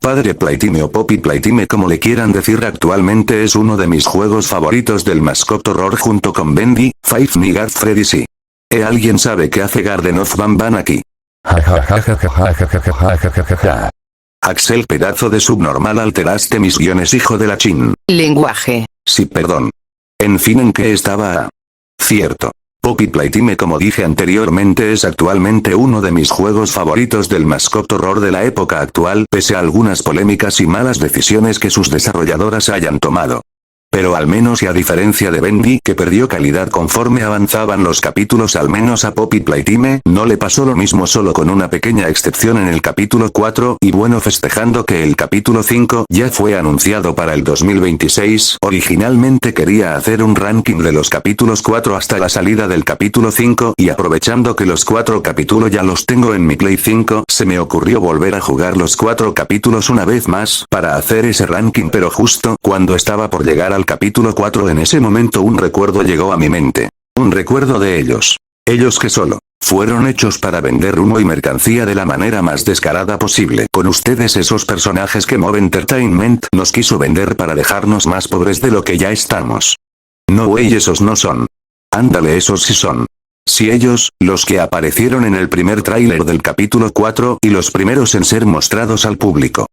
Padre Playtime o Poppy Playtime como le quieran decir actualmente es uno de mis juegos favoritos del Mascot Horror junto con Bendy, Five Nights at Freddy's y... ¿Alguien sabe qué hace Garden of Banban aquí? Axel, pedazo de subnormal, alteraste mis guiones, hijo de la chin. Lenguaje. Sí, perdón. En fin, ¿en qué estaba? Cierto. Poppy Playtime, como dije anteriormente, es actualmente uno de mis juegos favoritos del Mascot Horror de la época actual, pese a algunas polémicas y malas decisiones que sus desarrolladoras hayan tomado. Pero al menos y a diferencia de Bendy, que perdió calidad conforme avanzaban los capítulos, al menos a Poppy Playtime no le pasó lo mismo, solo con una pequeña excepción en el capítulo 4, y bueno, festejando que el capítulo 5 ya fue anunciado para el 2026, originalmente quería hacer un ranking de los capítulos 4 hasta la salida del capítulo 5, y aprovechando que los 4 capítulos ya los tengo en mi Play 5, se me ocurrió volver a jugar los 4 capítulos una vez más, para hacer ese ranking, pero justo cuando estaba por llegar al capítulo 4 en ese momento un recuerdo llegó a mi mente. Un recuerdo de ellos. Ellos que solo fueron hechos para vender humo y mercancía de la manera más descarada posible. Con ustedes esos personajes que Mob Entertainment nos quiso vender para dejarnos más pobres de lo que ya estamos. No wey, esos no son. Ándale, esos sí son. Si ellos, los que aparecieron en el primer tráiler del capítulo 4 y los primeros en ser mostrados al público.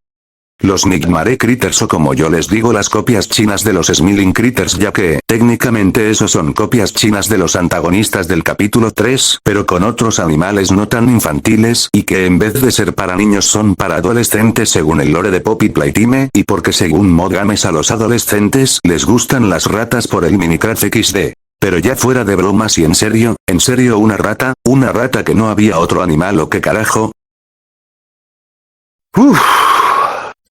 Los Nightmare Critters, o como yo les digo, las copias chinas de los Smiling Critters, ya que, técnicamente esos son copias chinas de los antagonistas del capítulo 3, pero con otros animales no tan infantiles, y que en vez de ser para niños son para adolescentes según el lore de Poppy Playtime, y porque según Mod Games a los adolescentes les gustan las ratas por el Minecraft XD. Pero ya fuera de bromas y en serio una rata que no había otro animal o qué carajo.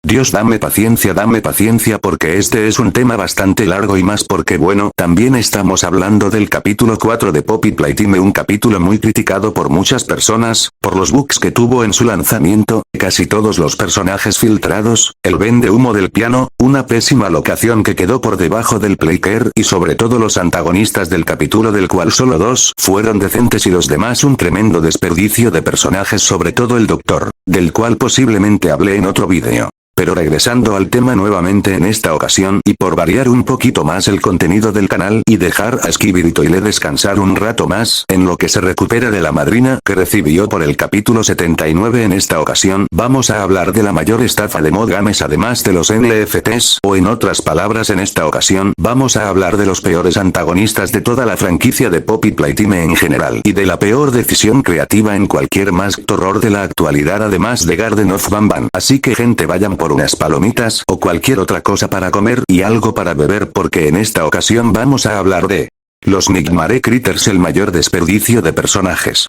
Dios, dame paciencia porque este es un tema bastante largo y más porque bueno, también estamos hablando del capítulo 4 de Poppy Playtime, un capítulo muy criticado por muchas personas, por los bugs que tuvo en su lanzamiento, casi todos los personajes filtrados, el vende humo del piano, una pésima locación que quedó por debajo del playcare y sobre todo los antagonistas del capítulo, del cual solo 2 fueron decentes y los demás un tremendo desperdicio de personajes, sobre todo el doctor, del cual posiblemente hablé en otro vídeo. Pero regresando al tema nuevamente en esta ocasión, y por variar un poquito más el contenido del canal y dejar a Skibidi Toilet descansar un rato más, en lo que se recupera de la madrina que recibió por el capítulo 79, en esta ocasión vamos a hablar de la mayor estafa de Mod Games además de los NFTs, o en otras palabras en esta ocasión vamos a hablar de los peores antagonistas de toda la franquicia de Poppy Playtime en general, y de la peor decisión creativa en cualquier Mascot Horror de la actualidad además de Garden of Banban. Así que gente, vayan por unas palomitas o cualquier otra cosa para comer y algo para beber, porque en esta ocasión vamos a hablar de los Nightmare Critters, el mayor desperdicio de personajes.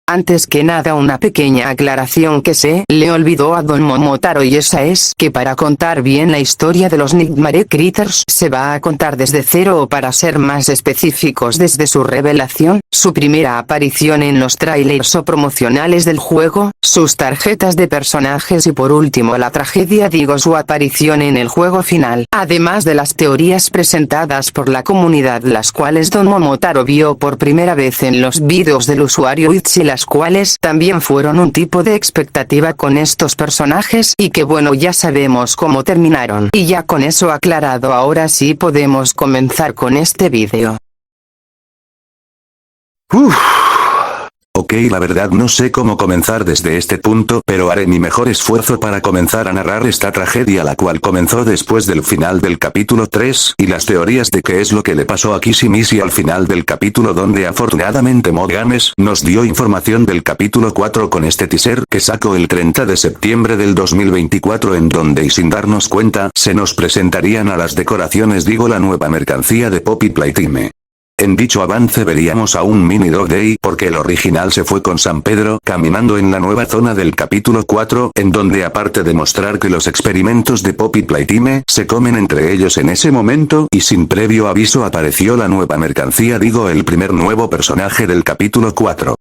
Antes que nada, una pequeña aclaración que se le olvidó a Don Momotaro, y esa es que para contar bien la historia de los Nightmare Critters se va a contar desde cero, o para ser más específicos desde su revelación, su primera aparición en los trailers o promocionales del juego, sus tarjetas de personajes y por último la tragedia, su aparición en el juego final. Además de las teorías presentadas por la comunidad, las cuales Don Momotaro vio por primera vez en los vídeos del usuario Itzy, las cuales también fueron un tipo de expectativa con estos personajes, y que bueno, ya sabemos cómo terminaron. Y ya con eso aclarado, ahora sí podemos comenzar con este vídeo. Ok, la verdad no sé cómo comenzar desde este punto, pero haré mi mejor esfuerzo para comenzar a narrar esta tragedia, la cual comenzó después del final del capítulo 3, y las teorías de qué es lo que le pasó a Kissy Missy al final del capítulo, donde afortunadamente Mod Games nos dio información del capítulo 4 con este teaser que sacó el 30 de septiembre del 2024, en donde y sin darnos cuenta, se nos presentarían a las decoraciones, la nueva mercancía de Poppy Playtime. En dicho avance veríamos a un Mini Dog Day, porque el original se fue con San Pedro caminando en la nueva zona del capítulo 4, en donde aparte de mostrar que los experimentos de Poppy Playtime se comen entre ellos en ese momento, y sin previo aviso apareció la nueva mercancía, el primer nuevo personaje del capítulo 4.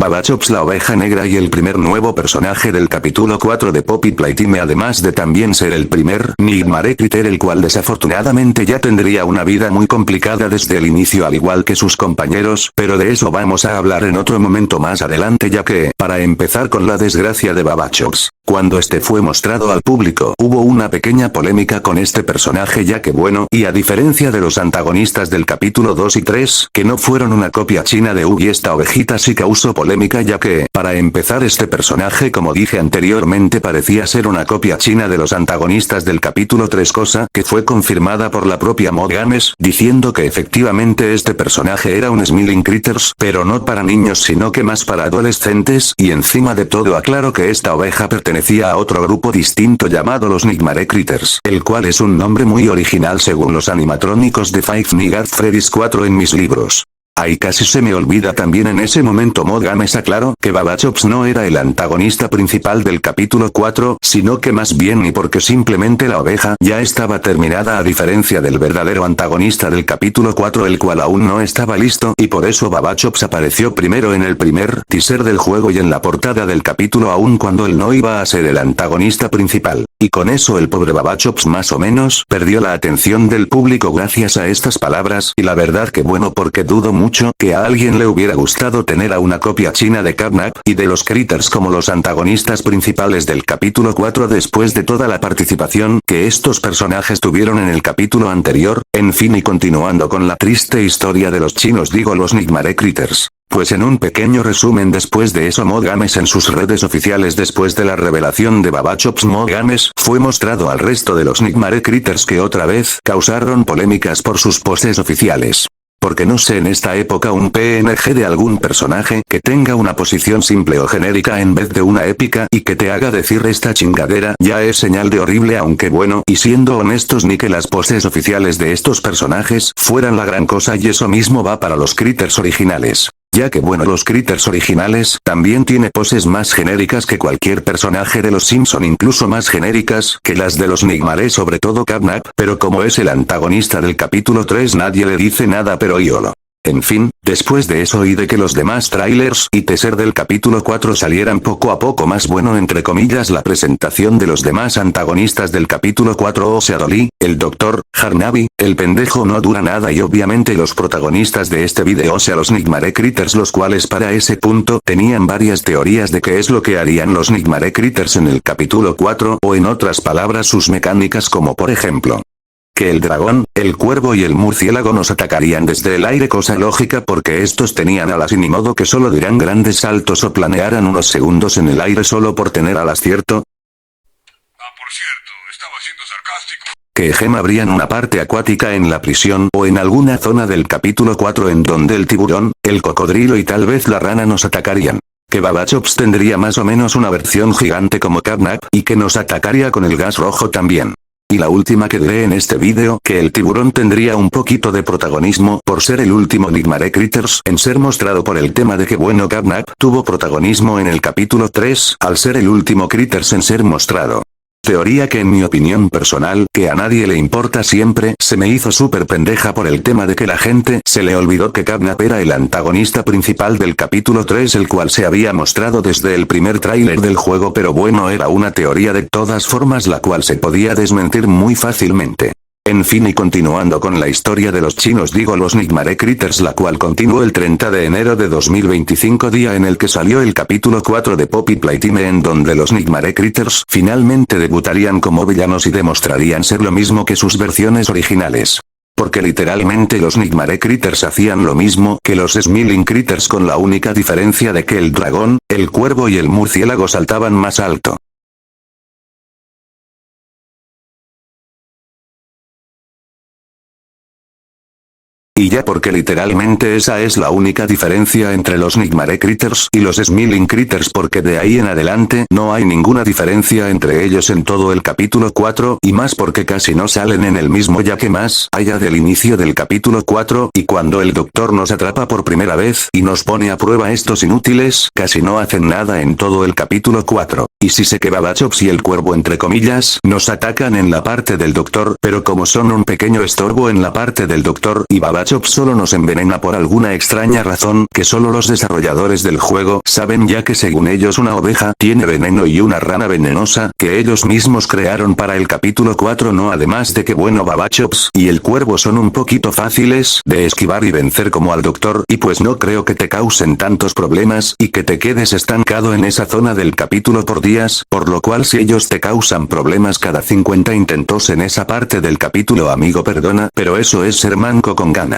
Babachops la oveja negra y el primer nuevo personaje del capítulo 4 de Poppy Playtime, además de también ser el primer Nightmare Critter, el cual desafortunadamente ya tendría una vida muy complicada desde el inicio al igual que sus compañeros, pero de eso vamos a hablar en otro momento más adelante, ya que, para empezar con la desgracia de Babachops, cuando este fue mostrado al público hubo una pequeña polémica con este personaje, ya que bueno, y a diferencia de los antagonistas del capítulo 2 y 3, que no fueron una copia china de Ugg, y esta ovejita sí causó polémica, ya que, para empezar, este personaje, como dije anteriormente, parecía ser una copia china de los antagonistas del capítulo 3, cosa que fue confirmada por la propia Mod Games, diciendo que efectivamente este personaje era un Smiling Critters, pero no para niños sino que más para adolescentes, y encima de todo aclaro que esta oveja pertenecía a otro grupo distinto llamado los Nightmare Critters, el cual es un nombre muy original según los animatrónicos de Five Nights at Freddy's 4 en mis libros. Ahí casi se me olvida también en ese momento Mod Games aclaró que Babachops no era el antagonista principal del capítulo 4, sino que más bien, y porque simplemente la oveja ya estaba terminada, a diferencia del verdadero antagonista del capítulo 4, el cual aún no estaba listo, y por eso Babachops apareció primero en el primer teaser del juego y en la portada del capítulo, aun cuando él no iba a ser el antagonista principal. Y con eso el pobre Babachops más o menos perdió la atención del público gracias a estas palabras, y la verdad que bueno, porque dudo mucho que a alguien le hubiera gustado tener a una copia china de Catnap y de los Critters como los antagonistas principales del capítulo 4 después de toda la participación que estos personajes tuvieron en el capítulo anterior. En fin, y continuando con la triste historia de los chinos, digo los Nightmare Critters. Pues en un pequeño resumen, después de eso Mod Games en sus redes oficiales, después de la revelación de Babachops, Mod Games fue mostrado al resto de los Nightmare Critters, que otra vez causaron polémicas por sus poses oficiales. Porque no sé, en esta época un PNG de algún personaje que tenga una posición simple o genérica en vez de una épica y que te haga decir esta chingadera ya es señal de horrible, aunque bueno, y siendo honestos, ni que las poses oficiales de estos personajes fueran la gran cosa, y eso mismo va para los Critters originales. Ya que bueno, los Critters originales también tiene poses más genéricas que cualquier personaje de los Simpson, incluso más genéricas que las de los Nightmare, sobre todo Catnap, pero como es el antagonista del capítulo 3 nadie le dice nada, pero íolo. En fin, después de eso y de que los demás trailers y teaser del capítulo 4 salieran poco a poco más, bueno, entre comillas, la presentación de los demás antagonistas del capítulo 4, o sea Dolly, el Dr. Harnaby, el pendejo, no dura nada, y obviamente los protagonistas de este video, o sea los Nightmare Critters, los cuales para ese punto tenían varias teorías de qué es lo que harían los Nightmare Critters en el capítulo 4, o en otras palabras sus mecánicas, como por ejemplo que el dragón, el cuervo y el murciélago nos atacarían desde el aire, cosa lógica porque estos tenían alas y ni modo que solo dirán grandes saltos o planearan unos segundos en el aire solo por tener alas, ¿cierto? Por cierto, estaba siendo sarcástico. Que Gem habrían una parte acuática en la prisión o en alguna zona del capítulo 4 en donde el tiburón, el cocodrilo y tal vez la rana nos atacarían. Que Babachops tendría más o menos una versión gigante como Catnap y que nos atacaría con el gas rojo también. Y la última que diré en este vídeo, que el tiburón tendría un poquito de protagonismo por ser el último Nightmare Critters en ser mostrado, por el tema de que bueno, Catnap tuvo protagonismo en el capítulo 3 al ser el último Critters en ser mostrado. Teoría que en mi opinión personal, que a nadie le importa, siempre se me hizo súper pendeja por el tema de que la gente se le olvidó que Catnap era el antagonista principal del capítulo 3, el cual se había mostrado desde el primer tráiler del juego, pero bueno, era una teoría de todas formas la cual se podía desmentir muy fácilmente. En fin, y continuando con la historia de los chinos, digo los Nightmare Critters, la cual continuó el 30 de enero de 2025, día en el que salió el capítulo 4 de Poppy Playtime, en donde los Nightmare Critters finalmente debutarían como villanos y demostrarían ser lo mismo que sus versiones originales. Porque literalmente los Nightmare Critters hacían lo mismo que los Smiling Critters, con la única diferencia de que el dragón, el cuervo y el murciélago saltaban más alto. Y ya, porque literalmente esa es la única diferencia entre los Nightmare Critters y los Smiling Critters, porque de ahí en adelante no hay ninguna diferencia entre ellos en todo el capítulo 4, y más porque casi no salen en el mismo, ya que más allá del inicio del capítulo 4 y cuando el doctor nos atrapa por primera vez y nos pone a prueba, estos inútiles casi no hacen nada en todo el capítulo 4. Y sí sé que Babachops y el cuervo, entre comillas, nos atacan en la parte del doctor, pero como son un pequeño estorbo en la parte del doctor y Babachops Babachop solo nos envenena por alguna extraña razón que solo los desarrolladores del juego saben, ya que según ellos una oveja tiene veneno y una rana venenosa que ellos mismos crearon para el capítulo 4 no, además de que bueno, Babachops y el cuervo son un poquito fáciles de esquivar y vencer como al doctor, y pues no creo que te causen tantos problemas y que te quedes estancado en esa zona del capítulo por días, por lo cual si ellos te causan problemas cada 50 intentos en esa parte del capítulo, amigo, perdona, pero eso es ser manco con ganas.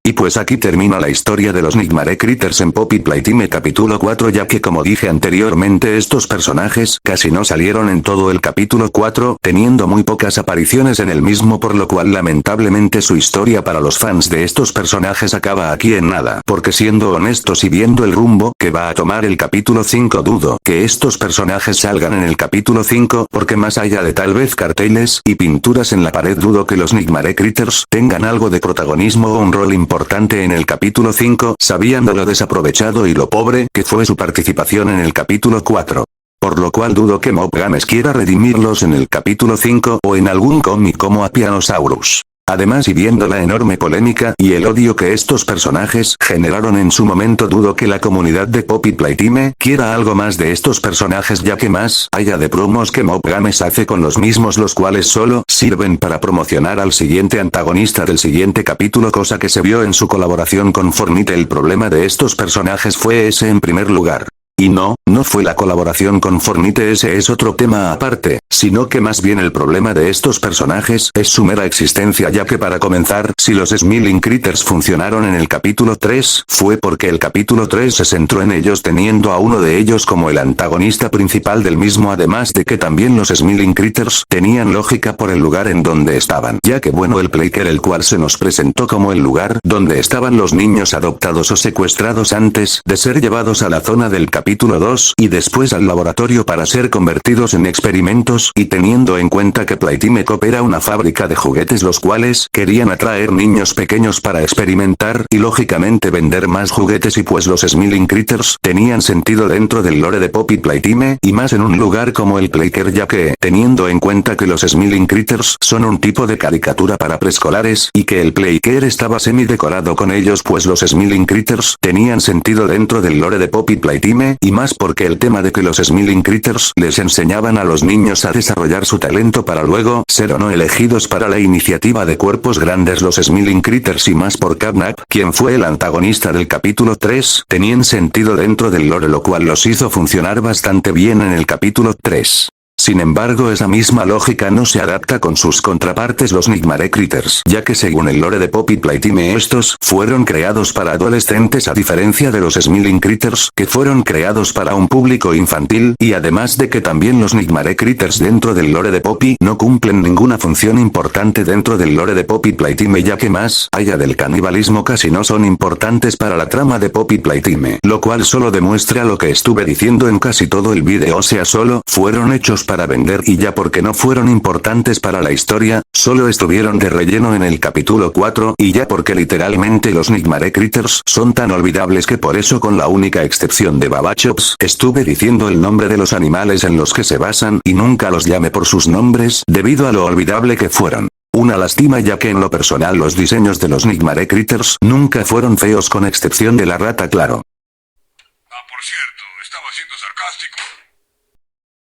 Y pues aquí termina la historia de los Nightmare Critters en Poppy Playtime capítulo 4, ya que como dije anteriormente estos personajes casi no salieron en todo el capítulo 4, teniendo muy pocas apariciones en el mismo, por lo cual lamentablemente su historia para los fans de estos personajes acaba aquí en nada, porque siendo honestos y viendo el rumbo que va a tomar el capítulo 5, dudo que estos personajes salgan en el capítulo 5, porque más allá de tal vez carteles y pinturas en la pared, dudo que los Nightmare Critters tengan algo de protagonismo o un rol importante en el capítulo 5, sabiendo lo desaprovechado y lo pobre que fue su participación en el capítulo 4. Por lo cual dudo que Mob Games quiera redimirlos en el capítulo 5 o en algún cómic como a Pianosaurus. Además, y viendo la enorme polémica y el odio que estos personajes generaron en su momento, dudo que la comunidad de Poppy Playtime quiera algo más de estos personajes, ya que más allá de promos que Mob Games hace con los mismos, los cuales solo sirven para promocionar al siguiente antagonista del siguiente capítulo, cosa que se vio en su colaboración con Fortnite. El problema de estos personajes fue ese en primer lugar. Y no fue la colaboración con Fortnite, ese es otro tema aparte, sino que más bien el problema de estos personajes es su mera existencia, ya que para comenzar, si los Smiling Critters funcionaron en el capítulo 3, fue porque el capítulo 3 se centró en ellos, teniendo a uno de ellos como el antagonista principal del mismo, además de que también los Smiling Critters tenían lógica por el lugar en donde estaban, ya que bueno, el Playker, el cual se nos presentó como el lugar donde estaban los niños adoptados o secuestrados antes de ser llevados a la zona del capítulo 2 y después al laboratorio para ser convertidos en experimentos, y teniendo en cuenta que Playtime Cop era una fábrica de juguetes los cuales querían atraer niños pequeños para experimentar y lógicamente vender más juguetes, y pues los Smiling Critters tenían sentido dentro del lore de Poppy Playtime y más en un lugar como el Playker, ya que teniendo en cuenta que los Smiling Critters son un tipo de caricatura para preescolares y que el Playker estaba semi decorado con ellos, pues los Smiling Critters tenían sentido dentro del lore de Poppy Playtime, y más porque el tema de que los Smiling Critters les enseñaban a los niños a desarrollar su talento para luego ser o no elegidos para la iniciativa de cuerpos grandes, los Smiling Critters, y más por Catnap, quien fue el antagonista del capítulo 3, tenían sentido dentro del lore, lo cual los hizo funcionar bastante bien en el capítulo 3. Sin embargo, esa misma lógica no se adapta con sus contrapartes los Nightmare Critters, ya que según el lore de Poppy Playtime estos fueron creados para adolescentes, a diferencia de los Smiling Critters que fueron creados para un público infantil, y además de que también los Nightmare Critters dentro del lore de Poppy no cumplen ninguna función importante dentro del lore de Poppy Playtime, ya que más allá del canibalismo casi no son importantes para la trama de Poppy Playtime, lo cual solo demuestra lo que estuve diciendo en casi todo el vídeo, o sea, solo fueron hechos para vender y ya, porque no fueron importantes para la historia, solo estuvieron de relleno en el capítulo 4 y ya, porque literalmente los Nightmare Critters son tan olvidables que por eso, con la única excepción de Babachops, estuve diciendo el nombre de los animales en los que se basan y nunca los llamé por sus nombres debido a lo olvidable que fueron. Una lástima, ya que en lo personal los diseños de los Nightmare Critters nunca fueron feos con excepción de la rata, claro. Por cierto, estaba siendo sarcástico.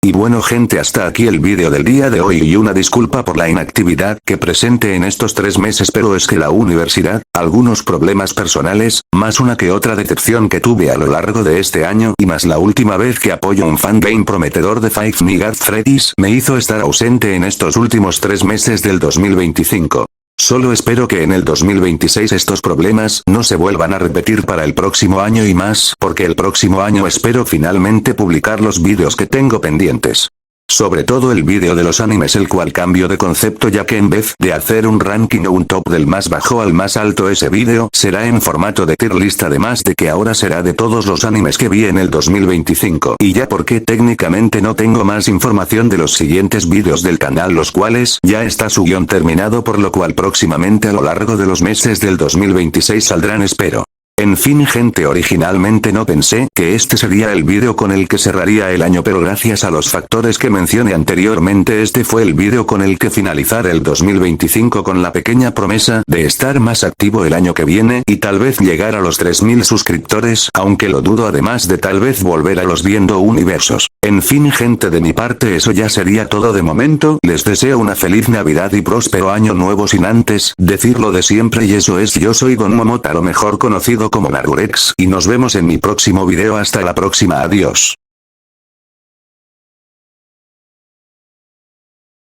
Y bueno gente, hasta aquí el vídeo del día de hoy, y una disculpa por la inactividad que presente en estos 3 meses, pero es que la universidad, algunos problemas personales, más una que otra decepción que tuve a lo largo de este año, y más la última vez que apoyo un fangame prometedor de Five Nights at Freddy's, me hizo estar ausente en estos últimos 3 meses del 2025. Solo espero que en el 2026 estos problemas no se vuelvan a repetir para el próximo año y más, porque el próximo año espero finalmente publicar los vídeos que tengo pendientes. Sobre todo el vídeo de los animes, el cual cambio de concepto, ya que en vez de hacer un ranking o un top del más bajo al más alto, ese vídeo será en formato de tier list, además de que ahora será de todos los animes que vi en el 2025. Y ya porque técnicamente no tengo más información de los siguientes vídeos del canal, los cuales ya está su guión terminado, por lo cual próximamente a lo largo de los meses del 2026 saldrán, espero. En fin gente, originalmente no pensé que este sería el vídeo con el que cerraría el año, pero gracias a los factores que mencioné anteriormente este fue el vídeo con el que finalizar el 2025 con la pequeña promesa de estar más activo el año que viene y tal vez llegar a los 3000 suscriptores, aunque lo dudo, además de tal vez volver a los viendo universos. En fin gente, de mi parte eso ya sería todo de momento, les deseo una feliz Navidad y próspero año nuevo sin antes decirlo de siempre, y eso es, yo soy Gon Momotaro, mejor conocido como Narurex, y nos vemos en mi próximo video. Hasta la próxima, adiós.